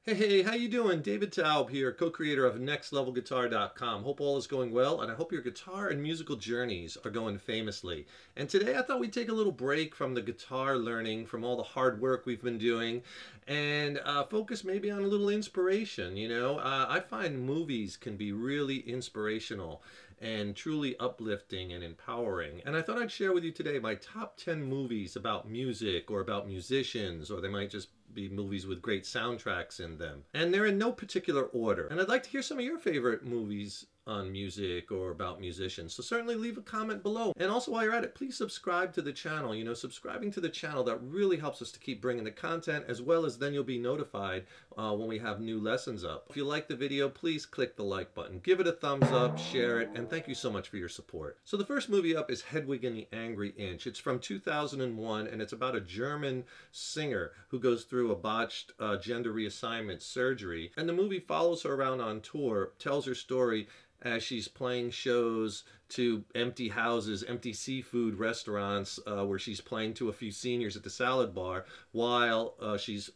Hey, how you doing? David Taub here, co-creator of NextLevelGuitar.com. Hope all is going well, and I hope your guitar and musical journeys are going famously. And today I thought we'd take a little break from the guitar learning, from all the hard work we've been doing, and focus maybe on a little inspiration. I find movies can be really inspirational and truly uplifting and empowering. And I thought I'd share with you today my top 10 movies about music or about musicians, or they might just be movies with great soundtracks in them. And they're in no particular order. And I'd like to hear some of your favorite movies on music or about musicians. So certainly leave a comment below. And also while you're at it, please subscribe to the channel. Subscribing to the channel, that really helps us to keep bringing the content, as well as then you'll be notified when we have new lessons up. If you like the video, please click the like button. Give it a thumbs up, share it, and thank you so much for your support. So the first movie up is Hedwig and the Angry Inch. It's from 2001, and it's about a German singer who goes through a botched gender reassignment surgery. And the movie follows her around on tour, tells her story as she's playing shows to empty houses, empty seafood restaurants, where she's playing to a few seniors at the salad bar, while she's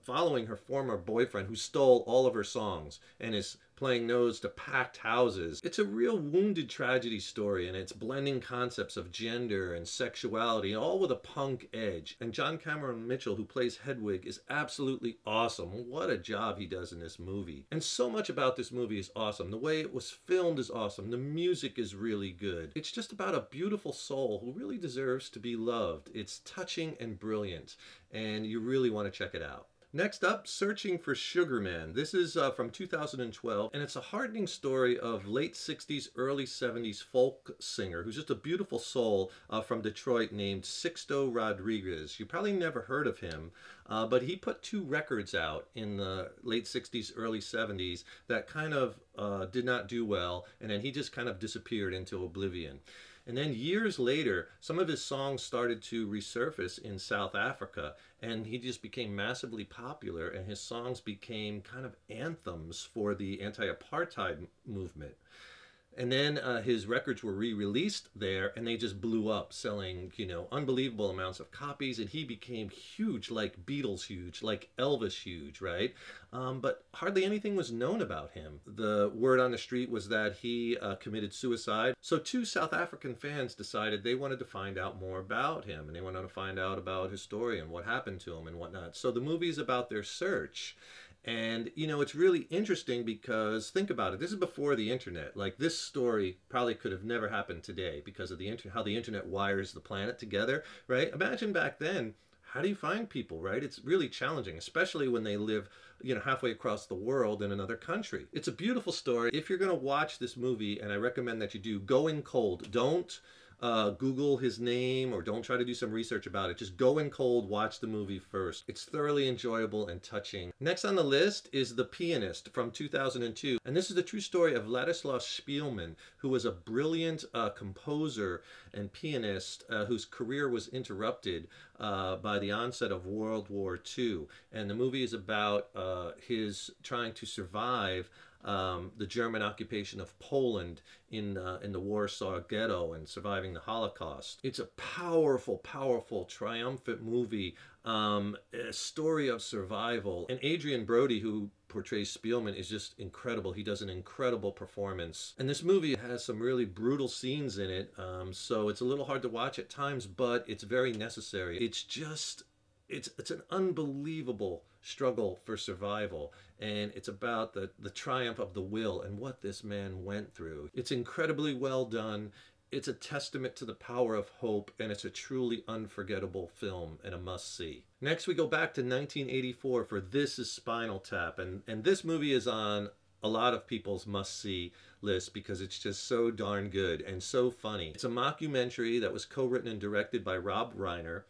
following her former boyfriend who stole all of her songs and is playing nose to packed houses. It's a real wounded tragedy story, and it's blending concepts of gender and sexuality, all with a punk edge. And John Cameron Mitchell, who plays Hedwig, is absolutely awesome. What a job he does in this movie. And so much about this movie is awesome. The way it was filmed is awesome. The music is really good. It's just about a beautiful soul who really deserves to be loved. It's touching and brilliant, and you really want to check it out. Next up, Searching for Sugar Man. This is from 2012, and it's a heartening story of late 60s, early 70s folk singer who's just a beautiful soul from Detroit named Sixto Rodriguez. You probably never heard of him, but he put 2 records out in the late 60s, early 70s that kind of did not do well, and then he just kind of disappeared into oblivion. And then years later, some of his songs started to resurface in South Africa, and he just became massively popular, and his songs became kind of anthems for the anti-apartheid movement. And then his records were re-released there, and they just blew up, selling, unbelievable amounts of copies, and he became huge, like Beatles huge, like Elvis huge, right? But hardly anything was known about him. The word on the street was that he committed suicide. So 2 South African fans decided they wanted to find out more about him, and they wanted to find out about his story and what happened to him and whatnot. So the movie is about their search. And, it's really interesting because, think about it, this is before the internet. Like, this story probably could have never happened today because of how the internet wires the planet together, right? Imagine back then, how do you find people, right? It's really challenging, especially when they live, halfway across the world in another country. It's a beautiful story. If you're going to watch this movie, and I recommend that you do, go in cold. Don't Google his name, or don't try to do some research about it. Just go in cold, watch the movie first. It's thoroughly enjoyable and touching. Next on the list is The Pianist from 2002. And this is the true story of Ladislaus Spielmann, who was a brilliant composer and pianist whose career was interrupted by the onset of World War II. And the movie is about his trying to survive the German occupation of Poland in the Warsaw Ghetto and surviving the Holocaust. It's a powerful, powerful, triumphant movie, a story of survival. And Adrian Brody, who portrays Spielmann, is just incredible. He does an incredible performance. And this movie has some really brutal scenes in it, so it's a little hard to watch at times, but it's very necessary. It's an unbelievable struggle for survival, and it's about the triumph of the will and what this man went through. It's incredibly well done. It's a testament to the power of hope, and it's a truly unforgettable film and a must-see. Next, we go back to 1984 for This Is Spinal Tap, and this movie is on a lot of people's must-see list because it's just so darn good and so funny. It's a mockumentary that was co-written and directed by Rob Reiner,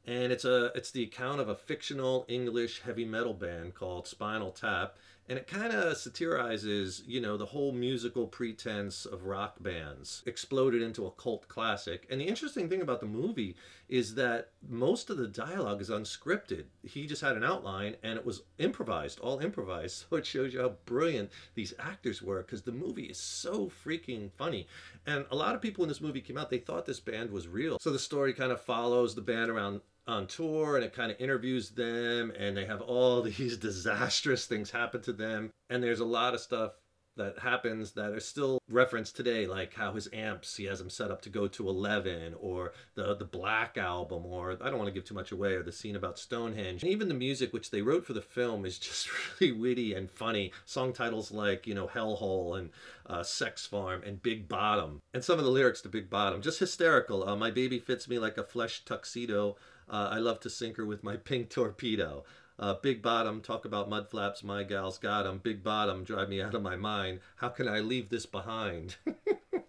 and it's the account of a fictional English heavy metal band called Spinal Tap, And it kind of satirizes, you know, the whole musical pretense of rock bands exploded into a cult classic. And the interesting thing about the movie is that most of the dialogue is unscripted. He just had an outline and it was improvised, all improvised. So it shows you how brilliant these actors were, because the movie is so freaking funny. And a lot of people when this movie came out, they thought this band was real. So the story kind of follows the band around on tour, and it kind of interviews them, and they have all these disastrous things happen to them. And there's a lot of stuff that happens that are still referenced today, like how his amps, he has them set up to go to 11, or the Black album, or I don't want to give too much away, or the scene about Stonehenge. And even the music which they wrote for the film is just really witty and funny. Song titles like, you know, Hellhole and Sex Farm and Big Bottom. And some of the lyrics to Big Bottom, just hysterical. My baby fits me like a flesh tuxedo. I love to sink her with my pink torpedo. Big Bottom, talk about mud flaps, my gal's got 'em. Big Bottom, drive me out of my mind. How can I leave this behind?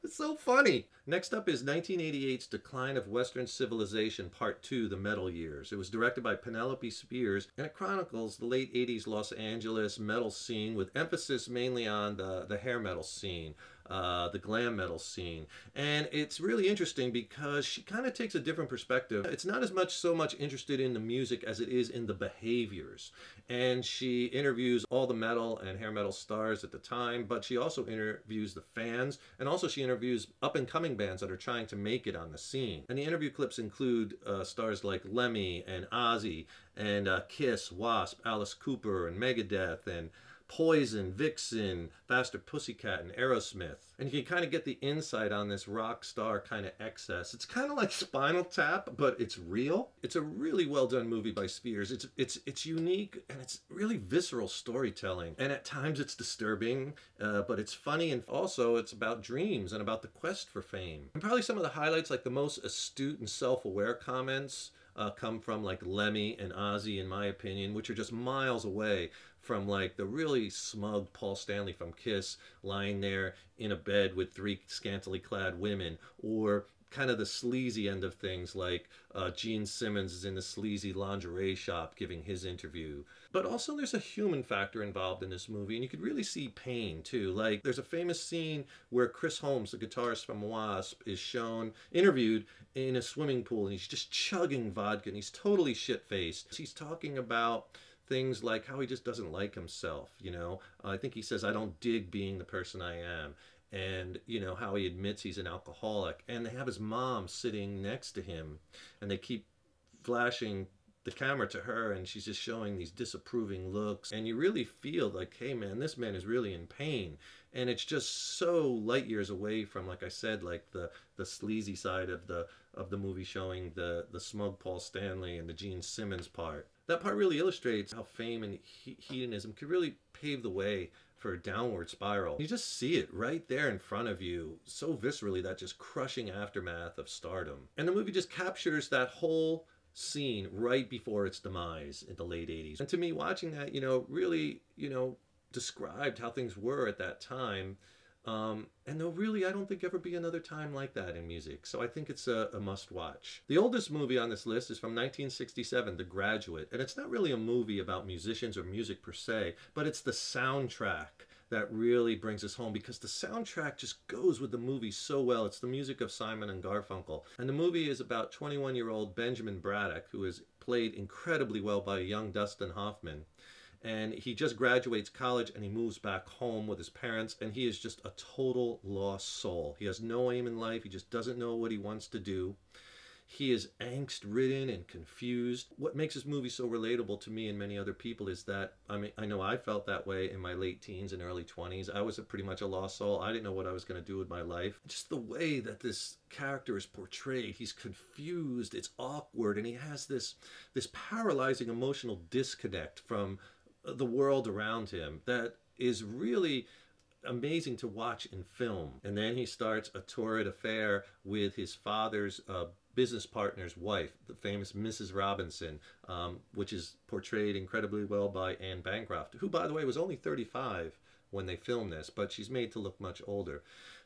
It's so funny. Next up is 1988's Decline of Western Civilization, Part 2, The Metal Years. It was directed by Penelope Spears, and it chronicles the late 80s Los Angeles metal scene with emphasis mainly on the hair metal scene. The glam metal scene. And it's really interesting because she kind of takes a different perspective. It's not as much so much interested in the music as it is in the behaviors. And she interviews all the metal and hair metal stars at the time, but she also interviews the fans, and also she interviews up-and-coming bands that are trying to make it on the scene. And the interview clips include stars like Lemmy and Ozzy and Kiss, Wasp, Alice Cooper, and Megadeth, and Poison, Vixen, Faster Pussycat, and Aerosmith. And you can kind of get the insight on this rock star kind of excess. It's kind of like Spinal Tap, but it's real. It's a really well done movie by Spears. It's unique, and it's really visceral storytelling. And at times it's disturbing, but it's funny, and also it's about dreams and about the quest for fame. And probably some of the highlights, like the most astute and self-aware comments, come from like Lemmy and Ozzy, in my opinion, which are just miles away from like the really smug Paul Stanley from Kiss lying there in a bed with 3 scantily clad women, or kind of the sleazy end of things, like Gene Simmons is in the sleazy lingerie shop giving his interview. But also there's a human factor involved in this movie, and you could really see pain too. Like there's a famous scene where Chris Holmes, the guitarist from Wasp, is interviewed in a swimming pool, and he's just chugging vodka, and he's totally shit-faced. He's talking about things like how he just doesn't like himself, you know. I think he says, I don't dig being the person I am. And, you know, how he admits he's an alcoholic. And they have his mom sitting next to him, and they keep flashing the camera to her, and she's just showing these disapproving looks. And you really feel like, hey man, this man is really in pain. And it's just so light years away from, like I said, like the sleazy side of the movie, showing the smug Paul Stanley and the Gene Simmons part. That part really illustrates how fame and hedonism could really pave the way for a downward spiral. You just see it right there in front of you so viscerally, that just crushing aftermath of stardom. And the movie just captures that whole scene right before its demise in the late 80s. And to me, watching that, you know, really, you know, described how things were at that time. And there'll really, I don't think, ever be another time like that in music. So I think it's a must watch. The oldest movie on this list is from 1967, The Graduate. And it's not really a movie about musicians or music per se, but it's the soundtrack that really brings us home, because the soundtrack just goes with the movie so well. It's the music of Simon and Garfunkel. And the movie is about 21-year-old Benjamin Braddock, who is played incredibly well by a young Dustin Hoffman. And he just graduates college, and he moves back home with his parents, and he is just a total lost soul. He has no aim in life. He just doesn't know what he wants to do. He is angst-ridden and confused. What makes this movie so relatable to me and many other people is that, I mean, I know I felt that way in my late teens and early 20s. I was pretty much a lost soul. I didn't know what I was going to do with my life. Just the way that this character is portrayed, he's confused, it's awkward, and he has this paralyzing emotional disconnect from the world around him that is really amazing to watch in film. And then he starts a torrid affair with his father's business partner's wife, the famous Mrs. Robinson, which is portrayed incredibly well by Anne Bancroft, who, by the way, was only 35 when they filmed this, but she's made to look much older.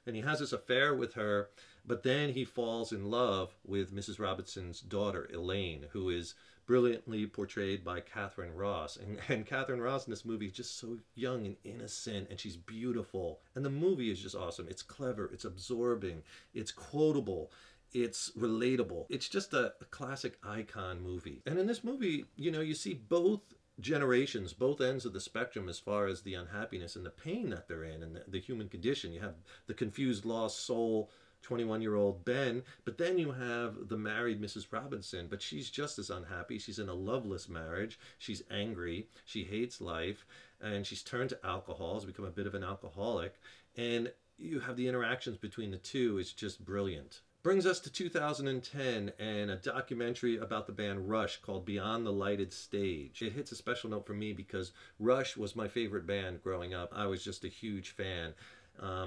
and he has this affair with her, but then he falls in love with Mrs. Robinson's daughter, Elaine, who is brilliantly portrayed by Catherine Ross. And Catherine Ross in this movie is just so young and innocent, and she's beautiful. And the movie is just awesome. It's clever, it's absorbing, it's quotable, it's relatable. It's just a classic icon movie. And in this movie, you know, you see both generations, both ends of the spectrum as far as the unhappiness and the pain that they're in, and the human condition. You have the confused, lost soul 21-year-old Ben, but then you have the married Mrs. Robinson, but she's just as unhappy. She's in a loveless marriage. She's angry. She hates life, and she's turned to alcohol, has become a bit of an alcoholic, and you have the interactions between the two. It's just brilliant. Brings us to 2010 and a documentary about the band Rush called Beyond the Lighted Stage. It hits a special note for me because Rush was my favorite band growing up. I was just a huge fan.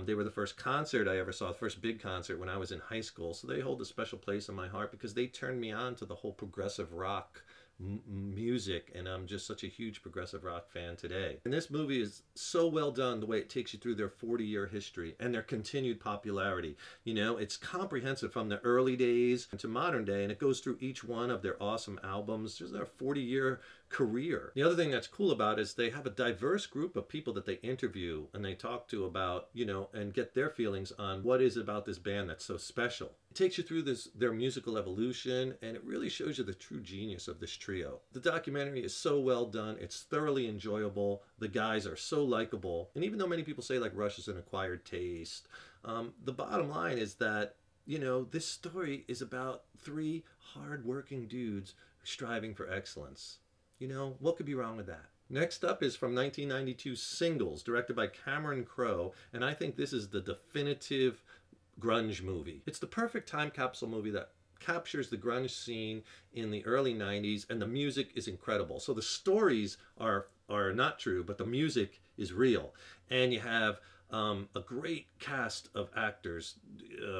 They were the first concert I ever saw, the first big concert when I was in high school. So they hold a special place in my heart because they turned me on to the whole progressive rock music, and I'm just such a huge progressive rock fan today. And this movie is so well done, the way it takes you through their 40-year history and their continued popularity. You know, it's comprehensive from the early days to modern day, and it goes through each one of their awesome albums. There's their 40-year career. The other thing that's cool about it is they have a diverse group of people that they interview and they talk to about, you know, and get their feelings on what is it about this band that's so special. It takes you through their musical evolution, and it really shows you the true genius of this trio. The documentary is so well done. It's thoroughly enjoyable. The guys are so likable. And even though many people say like Rush is an acquired taste, the bottom line is that, you know, this story is about three hard-working dudes striving for excellence. You know, what could be wrong with that? Next up is from 1992 Singles, directed by Cameron Crowe, and I think this is the definitive grunge movie. It's the perfect time capsule movie that captures the grunge scene in the early 90s, and the music is incredible. So the stories are not true, but the music is real. And you have a great cast of actors,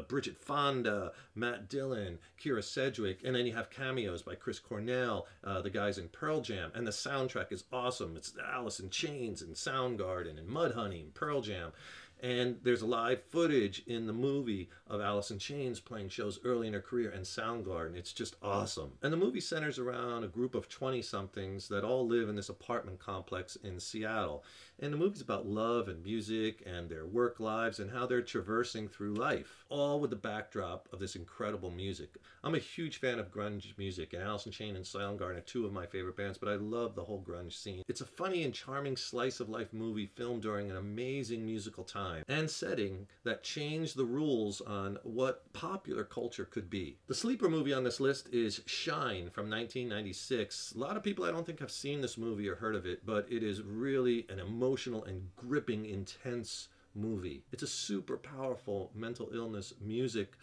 Bridget Fonda, Matt Dillon, Kira Sedgwick, and then you have cameos by Chris Cornell, the guys in Pearl Jam, and the soundtrack is awesome. It's Alice in Chains and Soundgarden and Mudhoney and Pearl Jam. And there's live footage in the movie of Alice in Chains playing shows early in her career and Soundgarden. It's just awesome. And the movie centers around a group of 20-somethings that all live in this apartment complex in Seattle. And the movie's about love and music and their work lives and how they're traversing through life, all with the backdrop of this incredible music. I'm a huge fan of grunge music, and Alice in Chains and Soundgarden are two of my favorite bands, but I love the whole grunge scene. It's a funny and charming slice-of-life movie filmed during an amazing musical time and setting that changed the rules on what popular culture could be. The sleeper movie on this list is Shine from 1996. A lot of people I don't think have seen this movie or heard of it, but it is really an emotional and gripping, intense movie. It's a super powerful mental illness music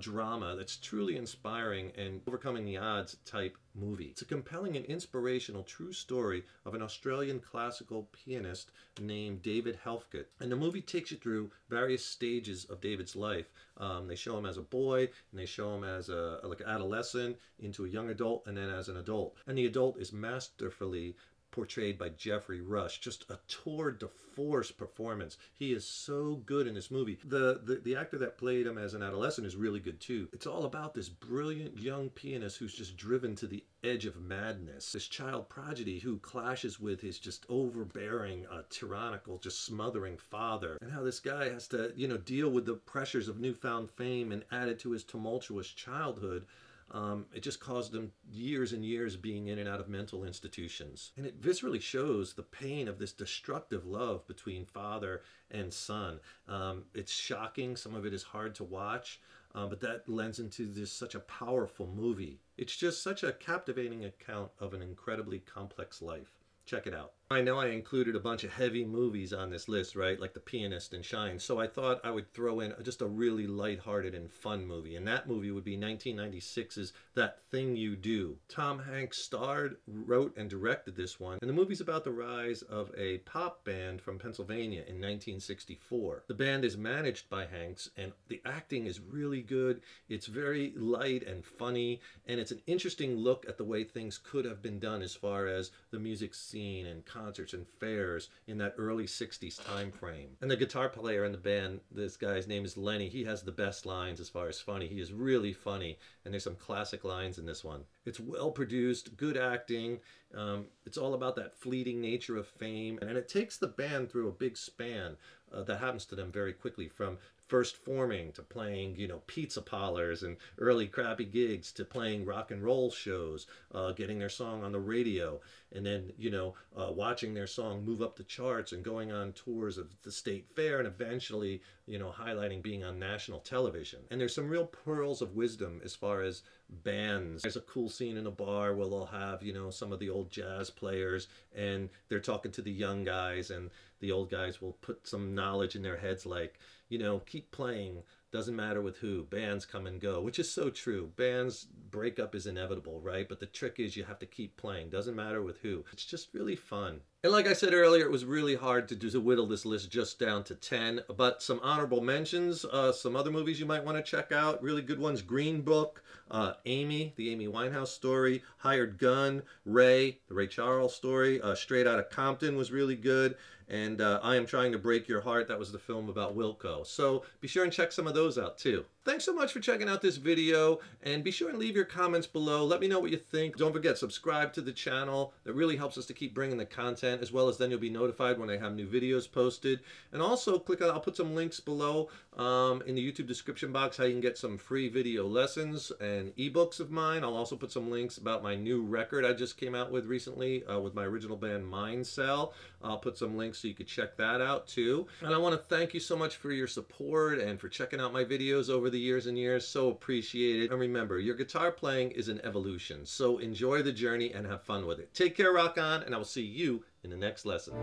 drama that's truly inspiring and overcoming the odds type movie. It's a compelling and inspirational true story of an Australian classical pianist named David Helfgott. And the movie takes you through various stages of David's life. They show him as a boy, and they show him as like an adolescent, into a young adult, and then as an adult. And the adult is masterfully portrayed by Jeffrey Rush. Just a tour de force performance. He is so good in this movie. The actor that played him as an adolescent is really good too. It's all about this brilliant young pianist who's just driven to the edge of madness. This child prodigy who clashes with his just overbearing, tyrannical, just smothering father. And how this guy has to, you know, deal with the pressures of newfound fame and added to his tumultuous childhood. It just caused him years and years being in and out of mental institutions. And it viscerally shows the pain of this destructive love between father and son. It's shocking. Some of it is hard to watch, but that lends into this such a powerful movie. It's just such a captivating account of an incredibly complex life. Check it out. I know I included a bunch of heavy movies on this list, right? Like The Pianist and Shine. So I thought I would throw in just a really lighthearted and fun movie. And that movie would be 1996's That Thing You Do. Tom Hanks starred, wrote, and directed this one. And the movie's about the rise of a pop band from Pennsylvania in 1964. The band is managed by Hanks, and the acting is really good. It's very light and funny, and it's an interesting look at the way things could have been done as far as the music scene scene and concerts and fairs in that early 60s time frame. And the guitar player in the band, this guy's name is Lenny, he has the best lines as far as funny. He is really funny, and there's some classic lines in this one. It's well produced, good acting. It's all about that fleeting nature of fame, and it takes the band through a big span that happens to them very quickly, from first forming to playing, you know, pizza parlors and early crappy gigs to playing rock and roll shows, getting their song on the radio, and then, you know, watching their song move up the charts and going on tours of the state fair, and eventually, you know, highlighting being on national television. And there's some real pearls of wisdom as far as bands. There's a cool scene in a bar where they'll have, you know, some of the old jazz players, and they're talking to the young guys, and the old guys will put some knowledge in their heads like, you know, keep playing, doesn't matter with who, bands come and go, which is so true. Bands breakup is inevitable, right? But the trick is you have to keep playing, doesn't matter with who. It's just really fun. And like I said earlier, it was really hard to whittle this list just down to 10, but some honorable mentions, some other movies you might want to check out, really good ones: Green Book, Amy, the Amy Winehouse story, Hired Gun, Ray, the Ray Charles story, Straight Outta Compton was really good, and I Am Trying to Break Your Heart, that was the film about Wilco. So be sure and check some of those out too. Thanks so much for checking out this video, and be sure and leave your comments below. Let me know what you think. Don't forget, subscribe to the channel. That really helps us to keep bringing the content, as well as then you'll be notified when I have new videos posted. And also click on, I'll put some links below in the YouTube description box, how you can get some free video lessons and ebooks of mine. I'll also put some links about my new record I just came out with recently with my original band Mind Cell. I'll put some links so you could check that out too. And I want to thank you so much for your support and for checking out my videos over the years and years. So appreciated. And remember, your guitar playing is an evolution. So enjoy the journey and have fun with it. Take care, rock on, and I will see you in the next lesson.